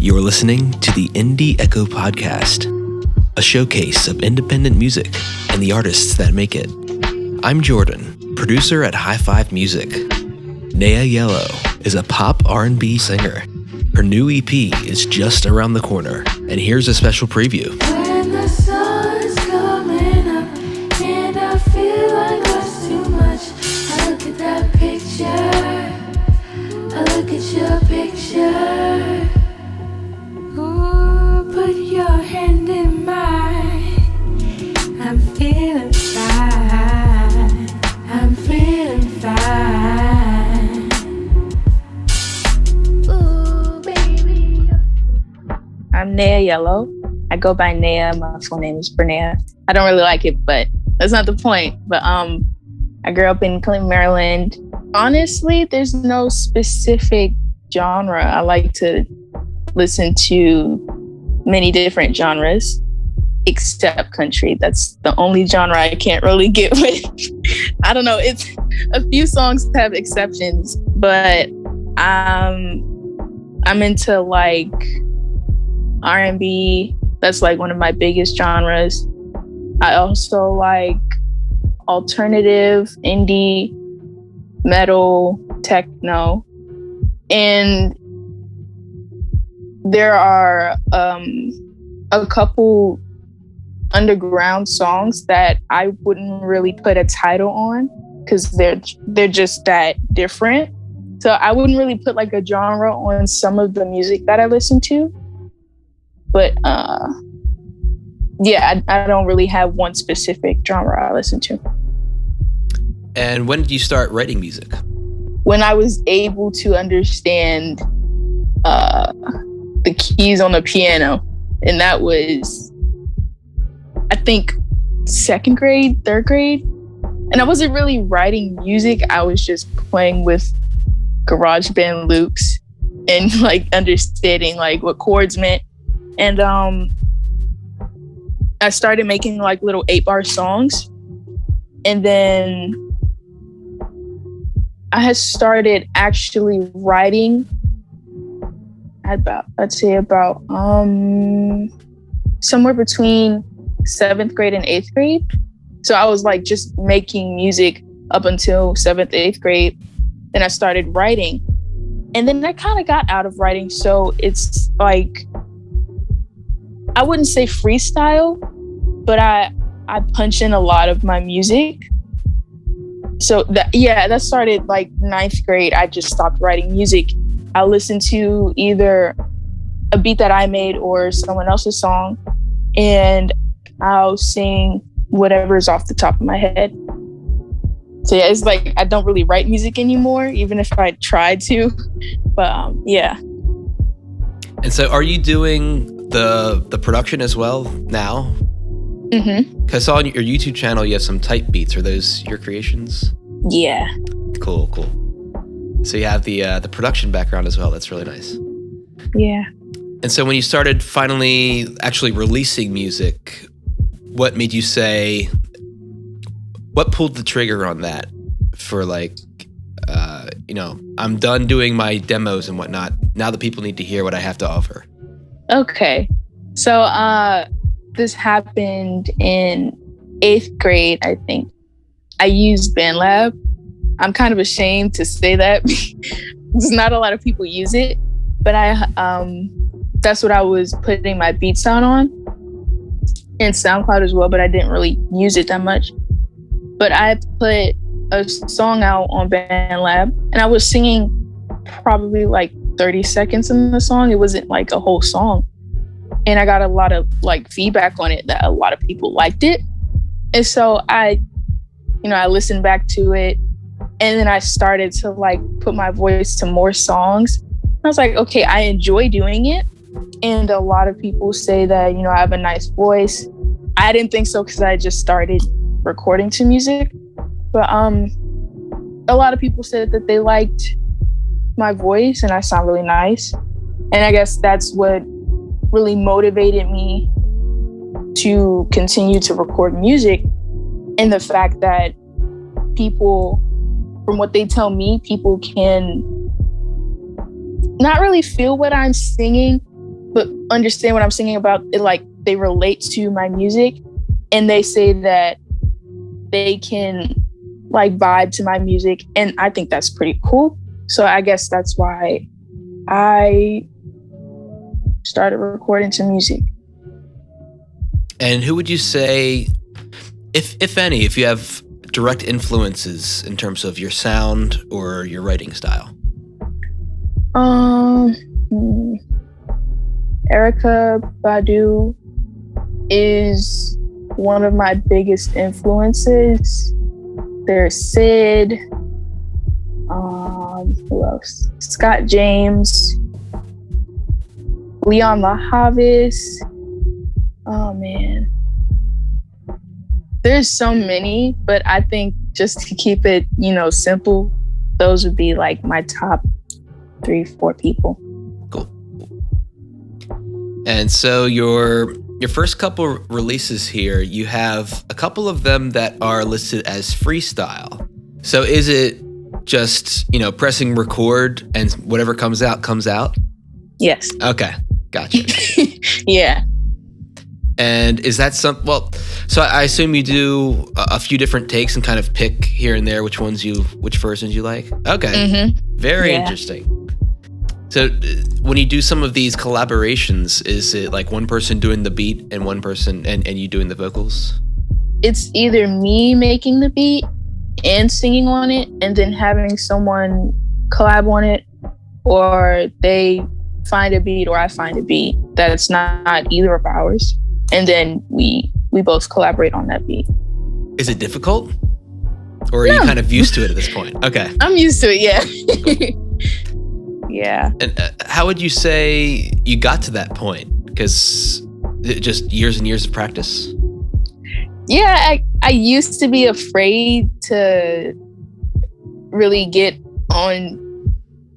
You're listening to the Indie Echo Podcast, a showcase of independent music and the artists that make it. I'm Jordan, producer at High Five Music. Nea Yello is a pop R&B singer. Her new EP is just around the corner, and here's a special preview. When the sun's coming up and I feel like that's too much, I look at that picture, I look at your picture. Ooh, put your hand in mine. I'm feeling fine, I'm feeling fine. Ooh, baby. I'm Nea Yello. I go by Nea. My full name is Bernea. I don't really like it, but that's not the point. But I grew up in Clinton, Maryland. Honestly, there's no specific genre. I like to listen to many different genres, except country. That's the only genre I can't really get with. I don't know. It's a few songs have exceptions, but I'm into like R&B. That's like one of my biggest genres. I also like alternative, indie, metal, techno, and there are a couple underground songs that I wouldn't really put a title on because they're just that different. So I wouldn't really put like a genre on some of the music that I listen to. But yeah, I don't really have one specific genre I listen to. And when did you start writing music? When I was able to understand the keys on the piano, and that was, I think, second grade, third grade. And I wasn't really writing music. I was just playing with GarageBand loops and like understanding like what chords meant. And I started making like little 8-bar songs. And then I had started actually writing I'd say about somewhere between 7th grade and 8th grade. So I was like just making music up until 7th, 8th grade. Then I started writing. And then I kind of got out of writing. So it's like, I wouldn't say freestyle, but I punch in a lot of my music. So that started like 9th grade. I just stopped writing music. I listened to either a beat that I made or someone else's song, and I'll sing whatever's off the top of my head. So yeah, it's like I don't really write music anymore, even if I tried to. But yeah. And so are you doing the production as well now? Mm-hmm. Because I saw on your YouTube channel you have some type beats. Are those your creations? Yeah. Cool. So you have the production background as well. That's really nice. Yeah. And so when you started finally actually releasing music, what made you say, what pulled the trigger on that for like, I'm done doing my demos and whatnot. Now that people need to hear what I have to offer. Okay. So this happened in 8th grade, I think. I used BandLab. I'm kind of ashamed to say that because not a lot of people use it, but that's what I was putting my beats out on, and SoundCloud as well, but I didn't really use it that much. But I put a song out on BandLab, and I was singing probably like 30 seconds in the song. It wasn't like a whole song. And I got a lot of like feedback on it that a lot of people liked it. And so I listened back to it, and then I started to like put my voice to more songs. I was like, okay, I enjoy doing it. And a lot of people say that, I have a nice voice. I didn't think so because I just started recording to music. But a lot of people said that they liked my voice and I sound really nice. And I guess that's what really motivated me to continue to record music. And the fact that people, from what they tell me, people can not really feel what I'm singing, but understand what I'm singing about. It, like, they relate to my music, and they say that they can like vibe to my music, and I think that's pretty cool. So I guess that's why I started recording some music. And who would you say, if any, if you have direct influences in terms of your sound or your writing style? Erykah Badu is one of my biggest influences. There's Sid. Who else? Scott James. Leon LaHavis. Oh man. There's so many, but I think just to keep it, simple, those would be like my top 3-4 people. Cool. And so your first couple releases here, you have a couple of them that are listed as freestyle. So is it just, pressing record and whatever comes out, comes out? Yes. Okay. Gotcha. Yeah. And is that so I assume you do a few different takes and kind of pick here and there which versions you like? Okay. Mm-hmm. Very interesting. So when you do some of these collaborations, is it like one person doing the beat and one person and you doing the vocals? It's either me making the beat and singing on it and then having someone collab on it, or they find a beat or I find a beat that's not either of ours, and then we both collaborate on that beat. Is it difficult? Or are you kind of used to it at this point? Okay. I'm used to it, yeah. Yeah. And how would you say you got to that point? Because just years and years of practice? Yeah, I used to be afraid to really get on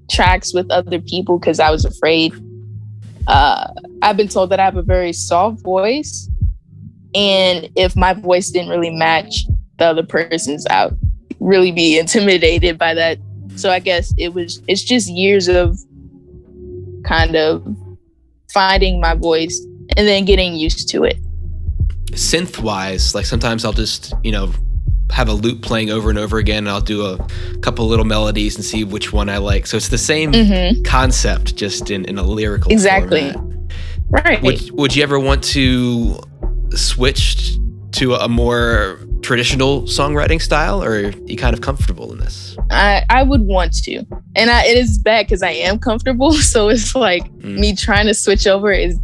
tracks with other people because I was afraid. I've been told that I have a very soft voice, and if my voice didn't really match the other person's, I would really be intimidated by that. So I guess it's just years of kind of finding my voice and then getting used to it. Synth wise, like sometimes I'll just, have a loop playing over and over again, and I'll do a couple little melodies and see which one I like. So it's the same concept, just in a lyrical format. Right. Would you ever want to switch to a more traditional songwriting style, or are you kind of comfortable in this? I would want to, and it is bad because I am comfortable, so it's like me trying to switch over is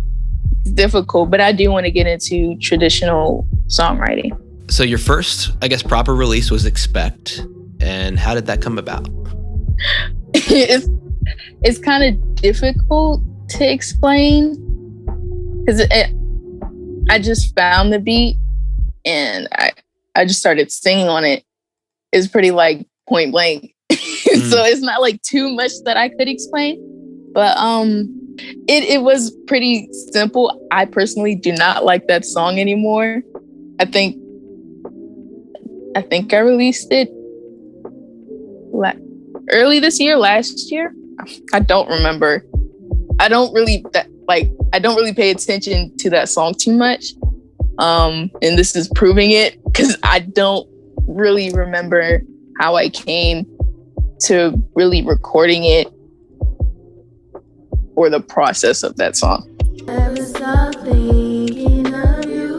difficult, but I do want to get into traditional songwriting. So your first, I guess, proper release was Expect, and how did that come about? It's kind of difficult to explain because I just found the beat and I just started singing on it. It's pretty like point blank. So it's not like too much that I could explain, but it was pretty simple. I personally do not like that song anymore. I think I released it early this year, last year. I don't remember. I don't really pay attention to that song too much. And this is proving it because I don't really remember how I came to really recording it or the process of that song. Never stop thinking of you.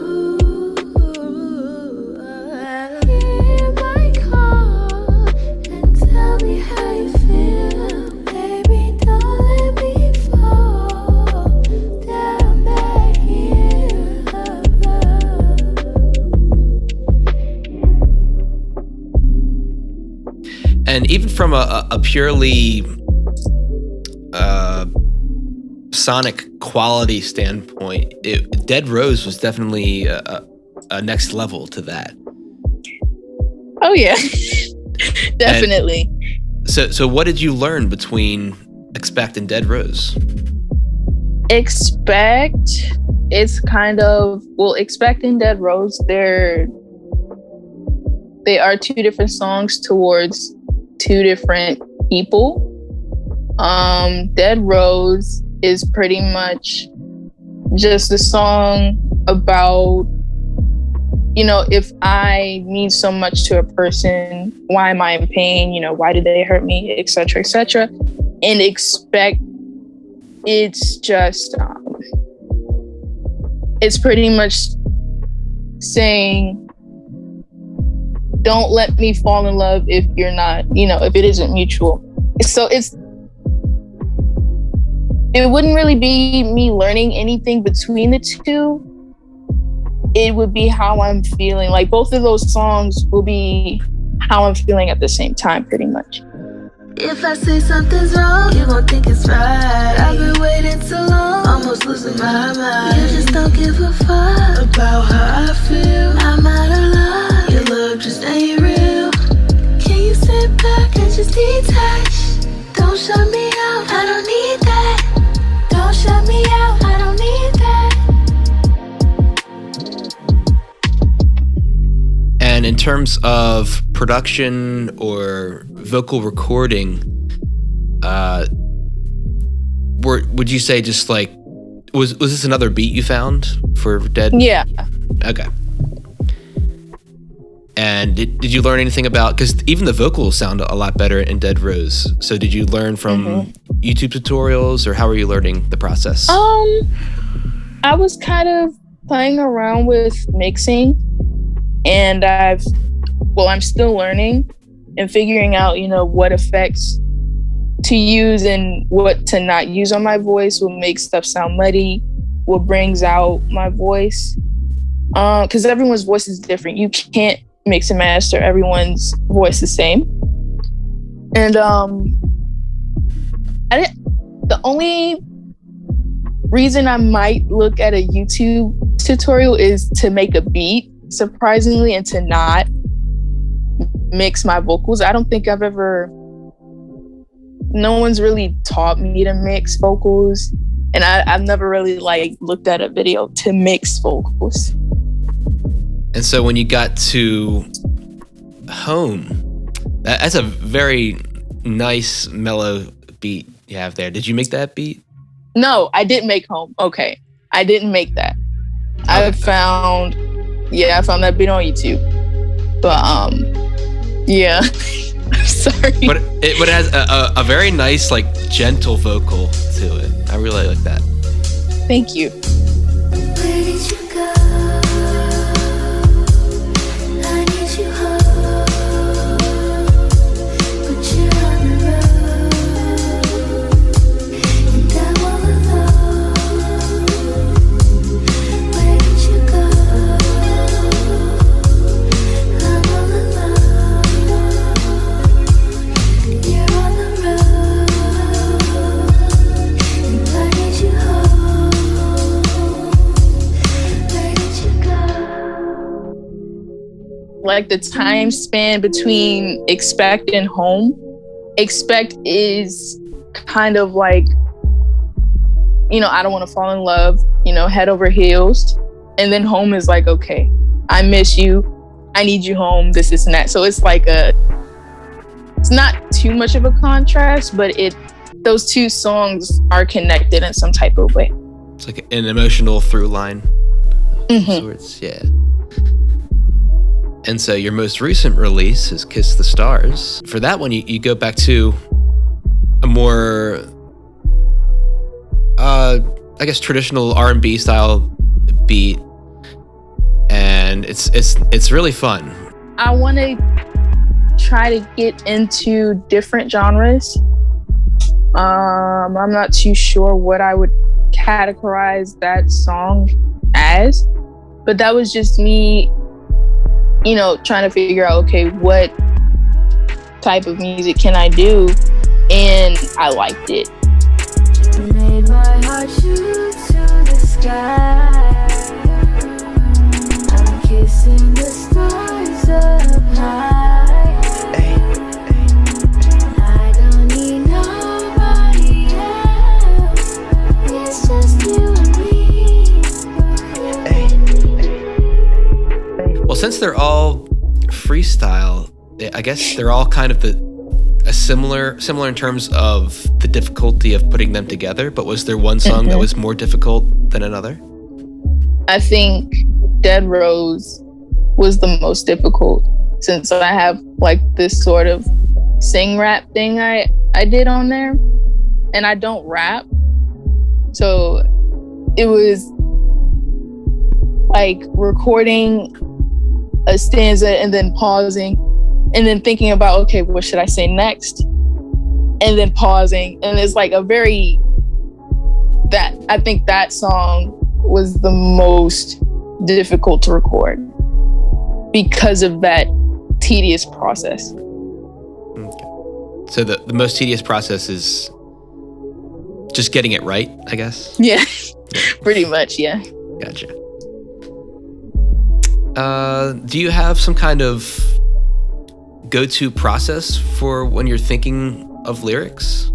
Hear my call and tell me how you feel. Baby, don't let me fall down that hill of love. And even from a purely sonic quality standpoint, Dead Rose was definitely a next level to that. Oh yeah, definitely. And so what did you learn between Expect and Dead Rose? Expect, it's kind of, Expect and Dead Rose, they are two different songs towards two different people. Dead Rose is pretty much just a song about, you know, if I mean so much to a person, why am I in pain? You know, why did they hurt me, etc., etc., and expect it's just, it's pretty much saying, don't let me fall in love if you're not, you know, if it isn't mutual. So it wouldn't really be me learning anything between the two. It would be how I'm feeling. Like both of those songs will be how I'm feeling at the same time, pretty much. If I say something's wrong, you gon' think it's right. I've been waiting too long, almost losing my mind. You just don't give a fuck about how I feel. I'm out of love, your love just ain't real. Can you sit back and just detach? Don't shut me out, I don't need that. Don't shut me out, I don't need that. And in terms of production or vocal recording, would you say just like, was this another beat you found for Dead? Yeah. Okay. And did you learn anything about, because even the vocals sound a lot better in Dead Rose. So did you learn from YouTube tutorials, or how are you learning the process? I was kind of playing around with mixing, and I'm still learning and figuring out, you know, what effects to use and what to not use on my voice, what makes stuff sound muddy, what brings out my voice. Because everyone's voice is different. You can't mix and master everyone's voice the same. And the only reason I might look at a YouTube tutorial is to make a beat, surprisingly, and to not mix my vocals. I don't think no one's really taught me to mix vocals, and I've never really like looked at a video to mix vocals. And so when you got to Home, that's a very nice mellow beat you have there. Did you make that beat? No, I didn't make Home. Okay, I didn't make that. I found that beat on YouTube. But yeah. I'm sorry. But it has a very nice, like, gentle vocal to it. I really like that. Thank you. Where did you go? I need you home, but you're on the road, and I'm all alone. Where did you go? I'm all alone. You're on the road, and I need you home. Where did you go? Like the time span between Expect and Home. Expect is kind of like, you know, I don't want to fall in love, you know, head over heels. And then Home is like, okay, I miss you, I need you home, this and that. So it's like it's not too much of a contrast, but those two songs are connected in some type of way. It's like an emotional through line of sorts, yeah. And so your most recent release is Kiss the Stars. For that one, you go back to a more, I guess, traditional R&B style beat, and it's really fun. I want to try to get into different genres. I'm not too sure what I would categorize that song as, but that was just me, you know, trying to figure out, okay, what type of music can I do? And I liked it. You made my heart shoot to the sky. I'm kissing the stars up high. I don't need nobody else. It's just you and me. Well, since they're all freestyle, I guess they're all kind of a a similar in terms of the difficulty of putting them together, but was there one song that was more difficult than another? I think Dead Rose was the most difficult, since I have like this sort of sing rap thing I did on there, and I don't rap. So it was like recording a stanza and then pausing and then thinking about, okay, what should I say next? And then pausing. And it's like I think that song was the most difficult to record because of that tedious process. Okay. So the most tedious process is just getting it right, I guess? Yeah, pretty much, yeah. Gotcha. Do you have some kind of go-to process for when you're thinking of lyrics?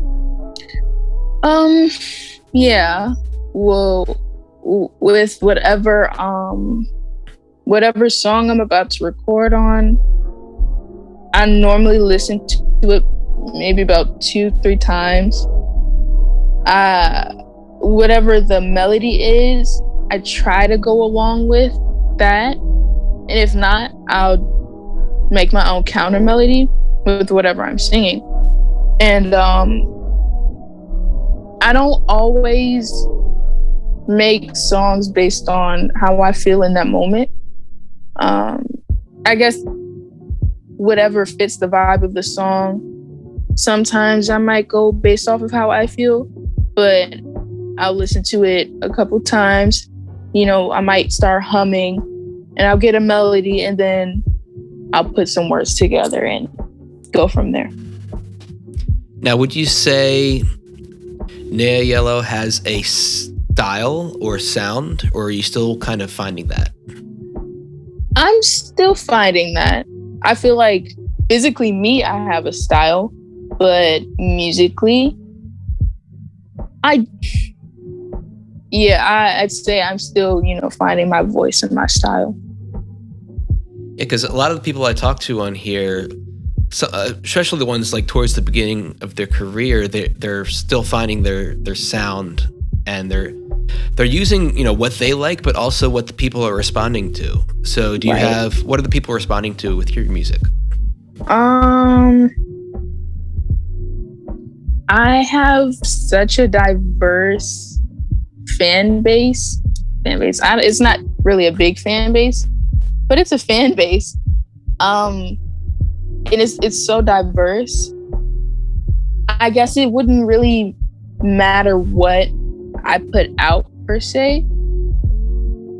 Yeah. Well, with whatever song I'm about to record on, I normally listen to it maybe about 2-3 times. Whatever the melody is, I try to go along with that. And if not, I'll make my own counter melody with whatever I'm singing. And I don't always make songs based on how I feel in that moment. I guess whatever fits the vibe of the song. Sometimes I might go based off of how I feel, but I'll listen to it a couple times. You know, I might start humming and I'll get a melody and then I'll put some words together and go from there. Now, would you say Nea Yello has a style or sound, or are you still kind of finding that? I'm still finding that. I feel like physically me, I have a style, but musically, I'd say I'm still, finding my voice and my style. Yeah, because a lot of the people I talk to on here, especially the ones like towards the beginning of their career, they're still finding their sound, and they're using what they like, but also what the people are responding to. So do you have, what are the people responding to with your music? I have such a diverse fan base. It's not really a big fan base, but it's a fan base. And it's so diverse. I guess it wouldn't really matter what I put out per se.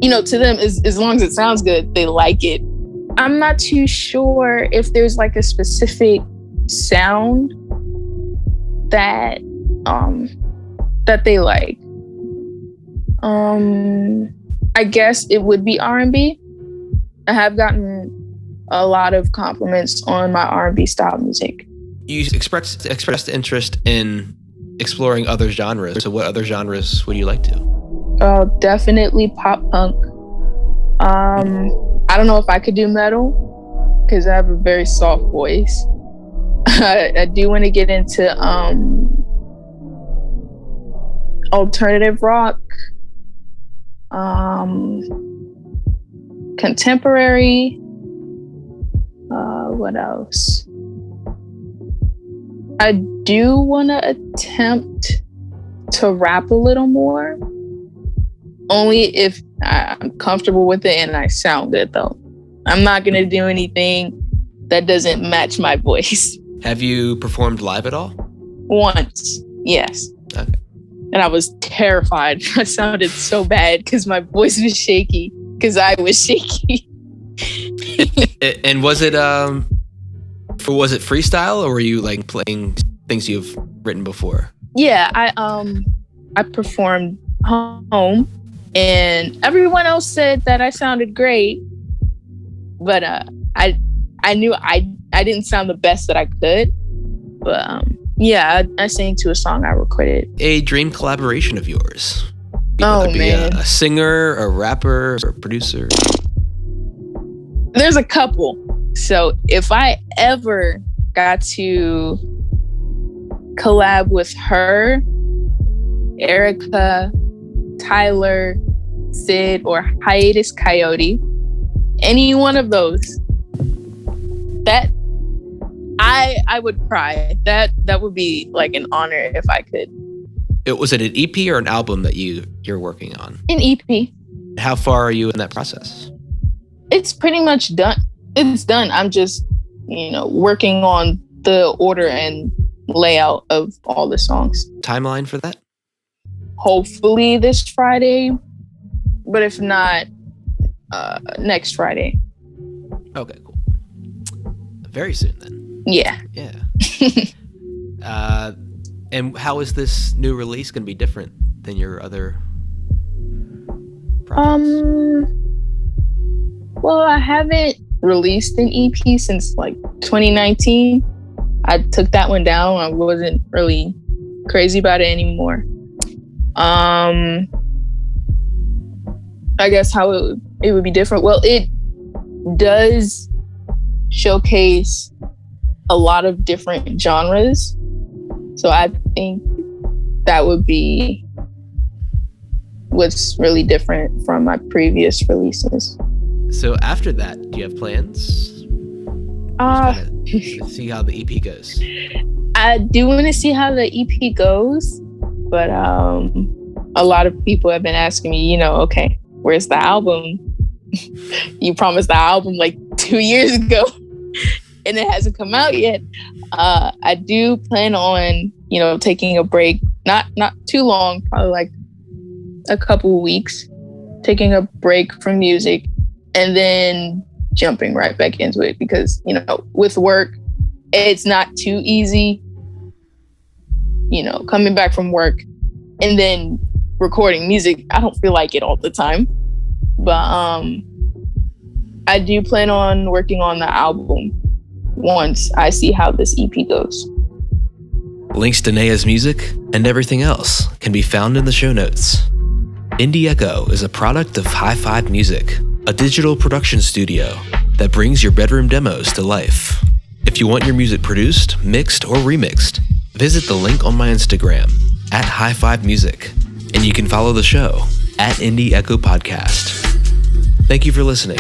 To them, as long as it sounds good, they like it. I'm not too sure if there's like a specific sound that they like. I guess it would be R&B. I have gotten a lot of compliments on my R&B style music. You expressed interest in exploring other genres. So what other genres would you like to? Definitely pop punk. I don't know if I could do metal because I have a very soft voice. I do want to get into alternative rock, contemporary. What else? I do want to attempt to rap a little more, only if I'm comfortable with it and I sound good, though. I'm not going to do anything that doesn't match my voice. Have you performed live at all? Once, yes. Okay. And I was terrified. I sounded so bad because my voice was shaky because I was shaky. And was it freestyle, or were you like playing things you've written before? Yeah, I performed home, and everyone else said that I sounded great, but I knew I didn't sound the best that I could. But yeah, I sang to a song I recorded. A dream collaboration of yours? Oh, man. A singer, a rapper, or a producer? There's a couple. So if I ever got to collab with her, Erica, Tyler, Sid, or Hiatus Coyote, any one of those, that I would cry. That would be like an honor if I could. Was it an EP or an album that you're working on? An EP. How far are you in that process? It's pretty much done. It's done. I'm just, working on the order and layout of all the songs. Timeline for that? Hopefully this Friday, but if not, next Friday. Okay, cool. Very soon then. Yeah. And how is this new release going to be different than your other projects? Well, I haven't released an EP since like 2019. I took that one down. I wasn't really crazy about it anymore. I guess how it would be different. Well, it does showcase a lot of different genres. So I think that would be what's really different from my previous releases. So after that, do you have plans? See how the EP goes. I do want to see how the EP goes, but a lot of people have been asking me, okay, where's the album? You promised the album like 2 years ago and it hasn't come out yet. I do plan on, taking a break, not too long, probably like a couple of weeks, taking a break from music and then jumping right back into it because, with work, it's not too easy, coming back from work and then recording music. I don't feel like it all the time, but I do plan on working on the album once I see how this EP goes. Links to Nea's music and everything else can be found in the show notes. Indie Echo is a product of High Five Music, a digital production studio that brings your bedroom demos to life. If you want your music produced, mixed, or remixed, visit the link on my Instagram at High Five Music, and you can follow the show at Indie Echo Podcast. Thank you for listening.